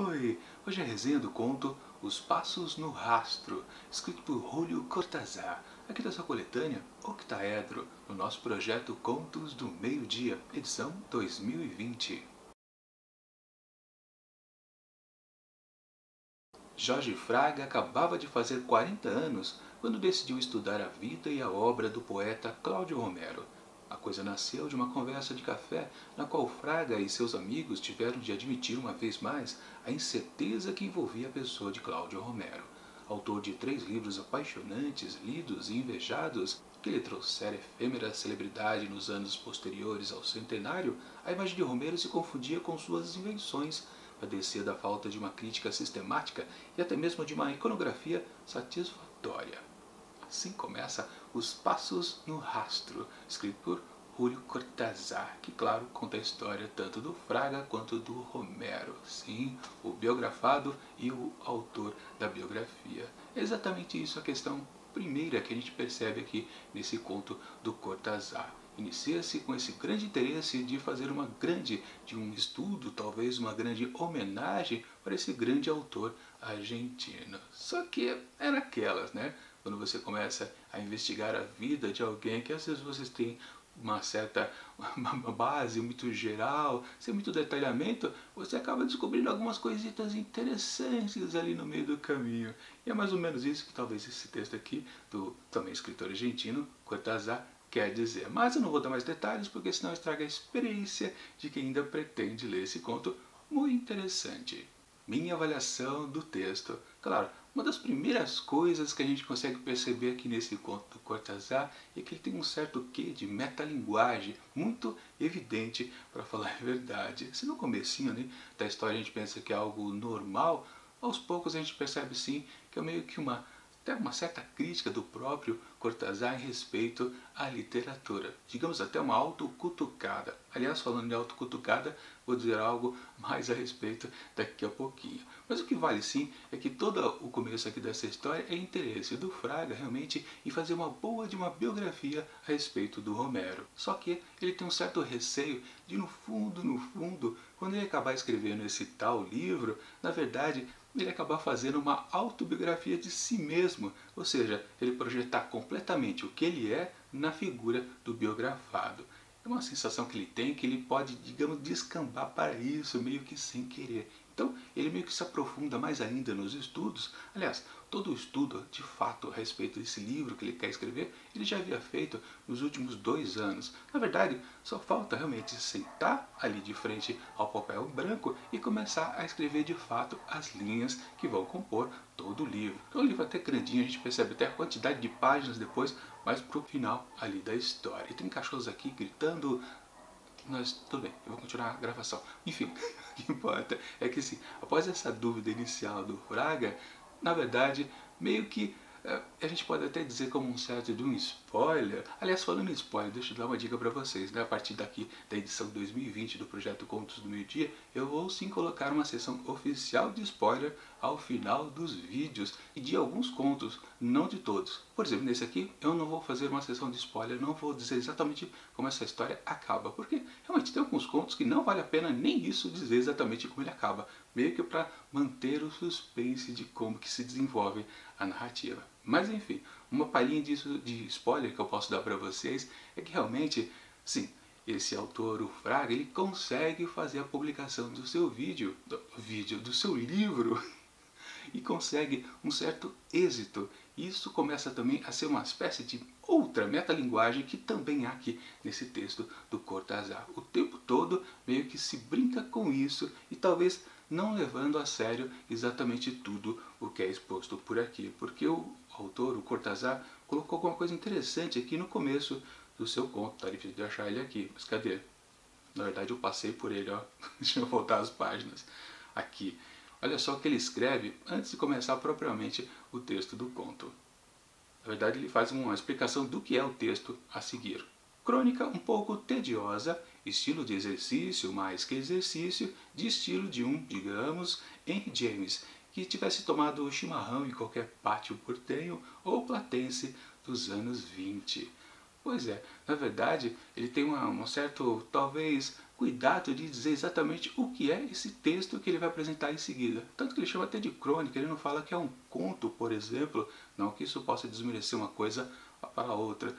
Oi, hoje é a resenha do conto Os Passos no Rastro, escrito por Julio Cortázar, aqui da sua coletânea Octaedro, no nosso projeto Contos do Meio-Dia, edição 2020. Jorge Fraga acabava de fazer 40 anos quando decidiu estudar a vida e a obra do poeta Cláudio Romero. A coisa nasceu de uma conversa de café na qual Fraga e seus amigos tiveram de admitir uma vez mais a incerteza que envolvia a pessoa de Cláudio Romero. Autor de 3 livros apaixonantes, lidos e invejados, que lhe trouxeram efêmera celebridade nos anos posteriores ao centenário, a imagem de Romero se confundia com suas invenções, padecia da falta de uma crítica sistemática e até mesmo de uma iconografia satisfatória. Assim começa Os Passos no Rastro, escrito por Julio Cortázar, que, claro, conta a história tanto do Fraga quanto do Romero. Sim, o biografado e o autor da biografia. É exatamente isso a questão primeira que a gente percebe aqui nesse conto do Cortázar. Inicia-se com esse grande interesse de fazer um estudo, talvez uma grande homenagem para esse grande autor argentino. Só que é naquelas, né? Quando você começa a investigar a vida de alguém que às vezes vocês têm uma certa uma base muito geral, sem muito detalhamento, você acaba descobrindo algumas coisitas interessantes ali no meio do caminho. E é mais ou menos isso que talvez esse texto aqui, do também escritor argentino, Cortázar, quer dizer. Mas eu não vou dar mais detalhes, porque senão estraga a experiência de quem ainda pretende ler esse conto muito interessante. Minha avaliação do texto. Claro, uma das primeiras coisas que a gente consegue perceber aqui nesse conto do Cortázar é que ele tem um certo quê de metalinguagem muito evidente, para falar a verdade. Se no comecinho, né, da história a gente pensa que é algo normal, aos poucos a gente percebe sim que é meio que até uma certa crítica do próprio Cortázar em respeito à literatura. Digamos até uma autocutucada. Aliás, falando de autocutucada, vou dizer algo mais a respeito daqui a pouquinho. Mas o que vale sim é que todo o começo aqui dessa história é interesse do Fraga realmente em fazer uma boa de uma biografia a respeito do Romero. Só que ele tem um certo receio de no fundo, quando ele acabar escrevendo esse tal livro, na verdade ele acabar fazendo uma autobiografia de si mesmo, ou seja, ele projetar completamente o que ele é na figura do biografado. É uma sensação que ele tem que ele pode, digamos, descambar para isso meio que sem querer. Então, ele meio que se aprofunda mais ainda nos estudos. Aliás, todo o estudo, de fato, a respeito desse livro que ele quer escrever, ele já havia feito nos últimos 2 anos. Na verdade, só falta realmente sentar ali de frente ao papel branco e começar a escrever de fato as linhas que vão compor todo o livro. Então, o livro é até grandinho, a gente percebe até a quantidade de páginas depois, mais pro final ali da história. E tem cachorros aqui gritando. Mas tudo bem, eu vou continuar a gravação. Enfim, o que importa é que sim, após essa dúvida inicial do Fraga, na verdade, meio que a gente pode até dizer como um certo de um spoiler. Aliás, falando em spoiler, deixa eu dar uma dica para vocês, né? A partir daqui da edição 2020 do projeto Contos do Meio-Dia, eu vou sim colocar uma seção oficial de spoiler ao final dos vídeos e de alguns contos, não de todos. Por exemplo, nesse aqui eu não vou fazer uma sessão de spoiler, não vou dizer exatamente como essa história acaba, porque realmente tem alguns contos que não vale a pena nem isso dizer exatamente como ele acaba, meio que para manter o suspense de como que se desenvolve a narrativa. Mas enfim, uma palhinha disso de spoiler que eu posso dar para vocês é que realmente, sim, esse autor, o Fraga, ele consegue fazer a publicação do seu do seu livro e consegue um certo êxito. Isso começa também a ser uma espécie de outra metalinguagem que também há aqui nesse texto do Cortázar. O tempo todo meio que se brinca com isso e talvez não levando a sério exatamente tudo o que é exposto por aqui, porque o autor, o Cortázar, colocou alguma coisa interessante aqui no começo do seu conto. Tá difícil de achar ele aqui, mas cadê? Na verdade eu passei por ele, ó. Deixa eu voltar as páginas. Aqui. Olha só o que ele escreve antes de começar propriamente o texto do conto. Na verdade ele faz uma explicação do que é o texto a seguir. Crônica um pouco tediosa, estilo de exercício mais que exercício, de estilo de um, digamos, Henry James, que tivesse tomado chimarrão em qualquer pátio portenho ou platense dos anos 20. Pois é, na verdade ele tem um certo, talvez, cuidado de dizer exatamente o que é esse texto que ele vai apresentar em seguida. Tanto que ele chama até de crônica, ele não fala que é um conto, por exemplo, não que isso possa desmerecer uma coisa para a outra.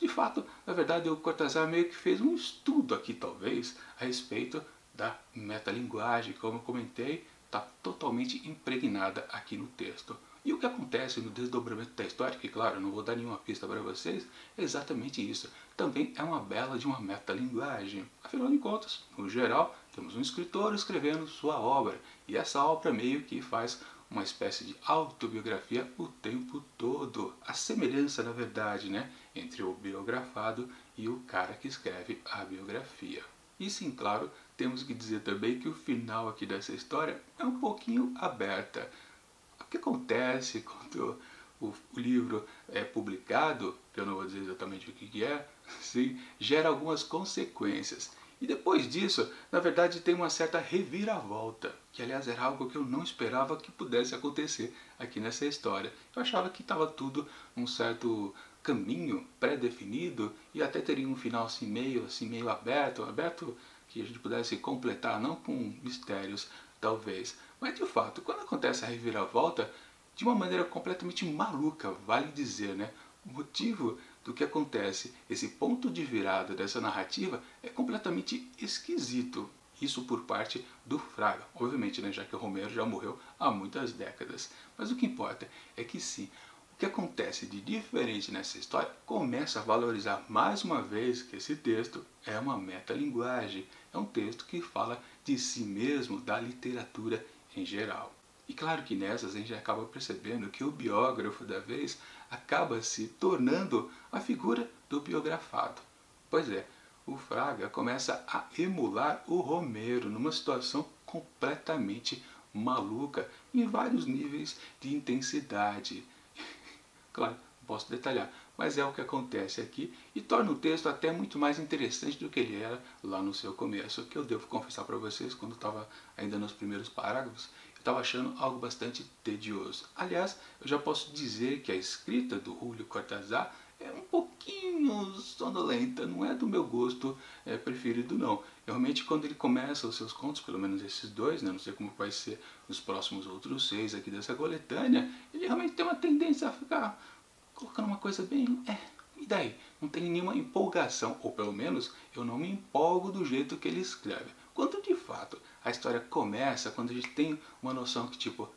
De fato, na verdade, o Cortázar meio que fez um estudo aqui, talvez, a respeito da metalinguagem, como eu comentei, está totalmente impregnada aqui no texto. E o que acontece no desdobramento da história, que claro, eu não vou dar nenhuma pista para vocês, é exatamente isso. Também é uma bela de uma metalinguagem. Afinal de contas, no geral, temos um escritor escrevendo sua obra, e essa obra meio que faz uma espécie de autobiografia o tempo todo. A semelhança, na verdade, né, entre o biografado e o cara que escreve a biografia. E sim, claro, temos que dizer também que o final aqui dessa história é um pouquinho aberta. O que acontece quando o livro é publicado, que eu não vou dizer exatamente o que é, sim, gera algumas consequências. E depois disso, na verdade, tem uma certa reviravolta, que aliás era algo que eu não esperava que pudesse acontecer aqui nessa história. Eu achava que estava tudo num certo caminho pré-definido e até teria um final assim meio aberto, aberto que a gente pudesse completar, não com mistérios, talvez. Mas de fato, quando acontece a reviravolta, de uma maneira completamente maluca, vale dizer, né? O motivo do que acontece, esse ponto de virada dessa narrativa é completamente esquisito. Isso por parte do Fraga, obviamente, né, já que o Romero já morreu há muitas décadas. Mas o que importa é que sim, o que acontece de diferente nessa história começa a valorizar mais uma vez que esse texto é uma metalinguagem, é um texto que fala de si mesmo, da literatura em geral. E claro que nessas a gente acaba percebendo que o biógrafo da vez acaba se tornando a figura do biografado. Pois é, o Fraga começa a emular o Romero numa situação completamente maluca, em vários níveis de intensidade. Claro, não posso detalhar, mas é o que acontece aqui e torna o texto até muito mais interessante do que ele era lá no seu começo, que eu devo confessar para vocês, quando estava ainda nos primeiros parágrafos, eu estava achando algo bastante tedioso. Aliás, eu já posso dizer que a escrita do Julio Cortázar é um pouquinho sonolenta, não é do meu gosto preferido não. Realmente quando ele começa os seus contos, pelo menos esses dois, né, não sei como vai ser os próximos outros 6 aqui dessa coletânea, ele realmente tem uma tendência a ficar colocando uma coisa bem... e daí? Não tem nenhuma empolgação, ou pelo menos eu não me empolgo do jeito que ele escreve. Quando de fato a história começa, quando a gente tem uma noção que tipo,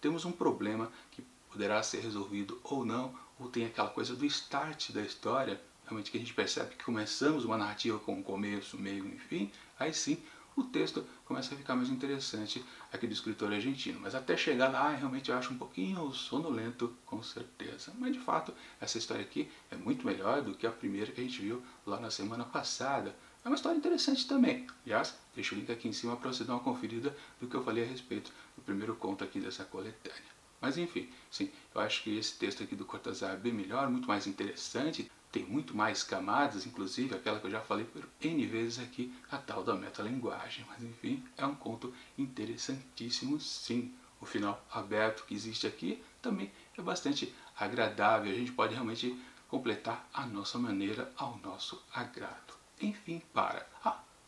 temos um problema que poderá ser resolvido ou não, ou tem aquela coisa do start da história, realmente que a gente percebe que começamos uma narrativa com um começo, meio e fim, aí sim o texto começa a ficar mais interessante aqui do escritor argentino. Mas até chegar lá, realmente eu acho um pouquinho sonolento, com certeza. Mas de fato, essa história aqui é muito melhor do que a primeira que a gente viu lá na semana passada. É uma história interessante também. Aliás, deixo o link aqui em cima para você dar uma conferida do que eu falei a respeito do primeiro conto aqui dessa coletânea. Mas enfim, sim, eu acho que esse texto aqui do Cortázar é bem melhor, muito mais interessante, tem muito mais camadas, inclusive aquela que eu já falei por N vezes aqui, a tal da metalinguagem. Mas enfim, é um conto interessantíssimo sim. O final aberto que existe aqui também é bastante agradável, a gente pode realmente completar a nossa maneira ao nosso agrado. Enfim,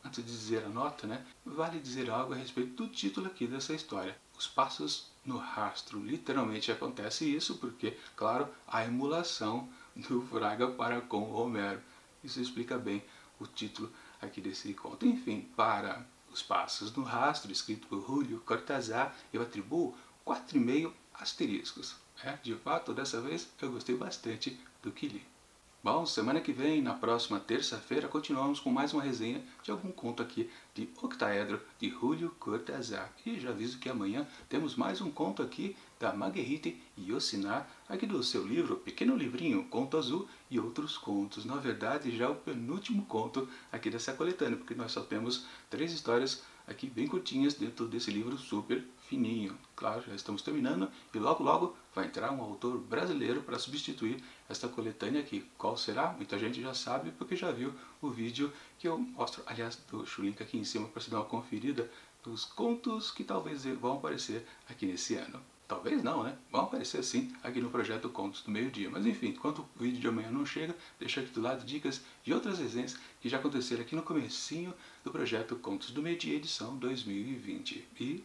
antes de dizer a nota, né, vale dizer algo a respeito do título aqui dessa história. Os passos no rastro. Literalmente acontece isso porque, claro, a emulação do Fraga para com o Romero. Isso explica bem o título aqui desse conto. Enfim, para os passos no rastro, escrito por Julio Cortázar, eu atribuo 4,5 asteriscos. De fato, dessa vez eu gostei bastante do que li. Bom, semana que vem, na próxima terça-feira, continuamos com mais uma resenha de algum conto aqui de Octaedro, de Julio Cortázar. E já aviso que amanhã temos mais um conto aqui da Marguerite Yourcenar, aqui do seu livro, pequeno livrinho, Conto Azul e Outros Contos. Na verdade, já é o penúltimo conto aqui dessa coletânea, porque nós só temos 3 histórias aqui bem curtinhas dentro desse livro super fininho. Claro, já estamos terminando e logo logo vai entrar um autor brasileiro para substituir esta coletânea aqui. Qual será? Muita gente já sabe porque já viu o vídeo que eu mostro. Aliás, deixo o link aqui em cima para você dar uma conferida dos contos que talvez vão aparecer aqui nesse ano. Talvez não, né? Vão aparecer sim aqui no projeto Contos do Meio-Dia. Mas enfim, enquanto o vídeo de amanhã não chega, deixo aqui do lado dicas de outras resenhas que já aconteceram aqui no comecinho do projeto Contos do Meio-Dia, edição 2020. E